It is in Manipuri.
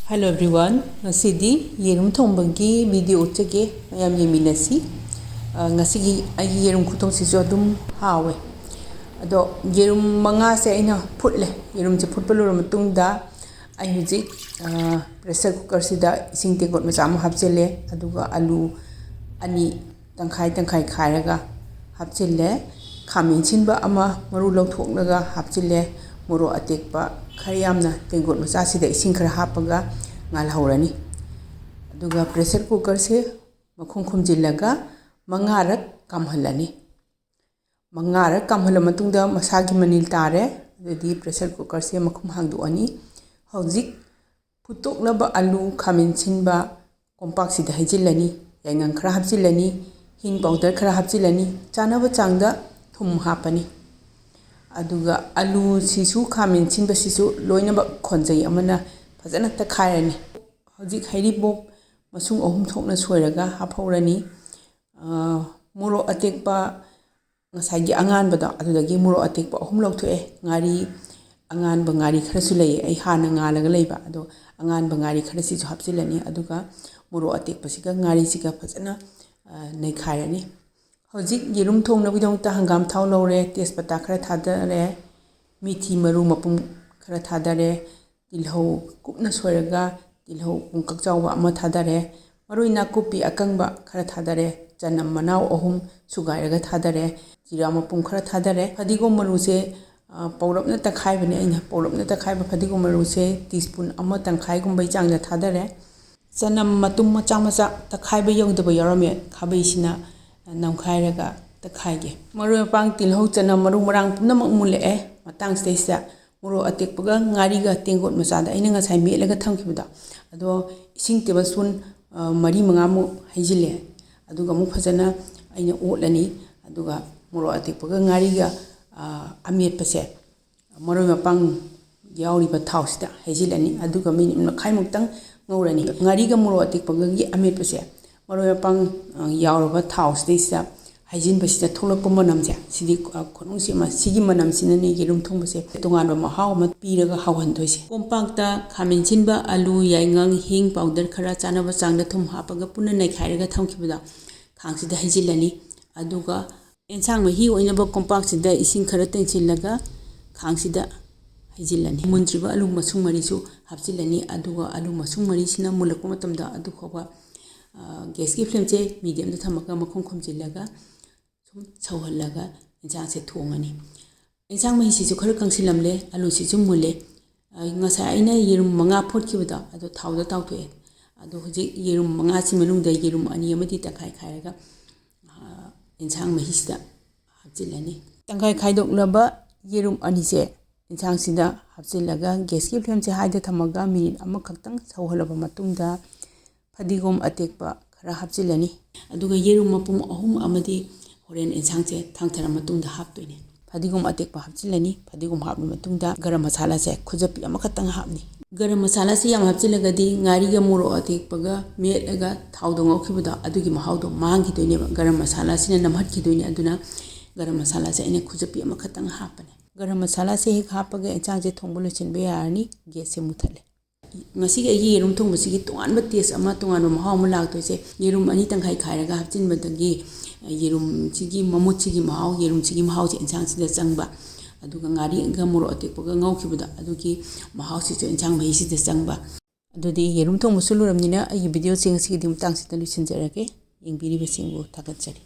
Hello everyone. Ngasidi yerum thongbagi video chage mayam yeminasi. Ngasigi agi yerum khutong sijo dum hawe. Ado yerum manga se aina phutle. Yerum je phutpa lura matungda ai huji pressure cooker sida ising tekot macha ma hapchele aduga alu ani tangkhai khairaga hapchele khamin chinba ama maru lawthoknaga hapchele moro atekpa khayamna tengot macha sida ising khara hapaga ngal hawrani aduga pressure cooker se makhum khumjillaga mangarak kamhalani mangarak kamhala matungda masagi manil tare adudi pressure cooker se makhum hangduani hojik putoknaba alu khamin chinba kompak sida hajillani yangang khara hapjillani hing powder khara hapjillani chanaba changda thum hapani aduga alu sisu khamin chinba sisu loinaba khonjai amana fajana ta khairani hojik hairibo masung ohum thokna soiraga haphorani muro atekpa ngasagi anganbada adudagi muro atekpa ohum lawthoe ngari anganba ngari khara su lei ai hana ngalaga leiba ado anganba ngari khara sisu hapjilani aduga muro atekpa siga ngari siga fajana nei khairani hojik yerum thongna bidongta hangam thau lore tespata khara thadare mithi maru mapum khara thadare tilhau kupna soiraga tilhau pungkak chawba ama thadare maruina kupi akangba khara thadare chanam manau ohum sugairaga thadare jira mapum khara thadare fadigom maru se pawrapna takhaibane aina pawrapna takhaiba fadigom maru se teaspoon ama tangkhai gumbai changda thadare chanam matum macha macha takhaiba yongdaba yarame khabai sina namkhairaga takhaige maru pang tilhau chanam maru marang pumnamak mule matang stage muro atekpaga ngariga tengot machada aina ngasai melaga thamkhibada ado ising tablespoon mari manga mu haijile aduga mu phajana aina otlani aduga muro atekpaga ngariga ametpase maru mapang yauriba thawsida haijilani aduga minute khaimukhtang ngorani ngariga muro atekpaga gi ametpase maru mapang yauraba thawsida haijin basida tholakpa manamse sidi khonungsi ma sigi manam sinani yerum thongbase tonganba mahaw ma piraga hawhandoise kompakta khamin chinba alu yaingang hing powder khara chanaba changda thum hapaga punna nai khairaga thamkhibada khangsida haijilani aduga ensang ma hi oinaba kompak sida ising khara tengchillaga khangsida haijilani muntriba alu masung mari su hapchilani aduga alu masung mari sina mulakpa matamda adu khoba gas ki flame che medium da thamaka makhum khumjillaga chawhallaga insang se thongani insang mahi sisu khara kangsilamle alu sisu mule ngasa aina yerum manga photkhibada ado thawda tawthoe ado hoji yerum manga si manungda yerum ani amadi takai khairaga insang mahi sida hapjilani tangkai khaidoklaba yerum ani se insang sida hapjillaga gas ki flame che haida thamaga minute amakhaktang chawhalaba matungda fadigom atekpa khara hapjilani aduga yerum mapum ahum amadi horen insang che thangthara matungda haptoine fadigom atekpa hapjilani fadigom hapna matungda garam masala se khujapi amakhatang hapni garam masala se yam hapjilagadi ngari ga muro atekpaga melaga thawdo ngaukhibada adugi mahawdo manghidoine garam masala sina namhatkidoine aduna garam masala se ine khujapi amakhatang hapane garam masala se hek hapaga insang che thongbulo chinbe yarani gas se muthale ngasiga yerum thongbasigi tonganba taste ama tonganba mahaw mu laktoise yerum ani tangkhai khairaga hapchinbadagi yerum chigi mamut chigi mahaw yerum chigi mahaw che insang sida changba aduga ngari ga muro atekpaga ngaukhibada adugi mahaw si che insang mai sida changba adudi yerum thongbusu luramnina ai video ching sigi dim tang sida luchinjarage yengbiri besingbu thakachari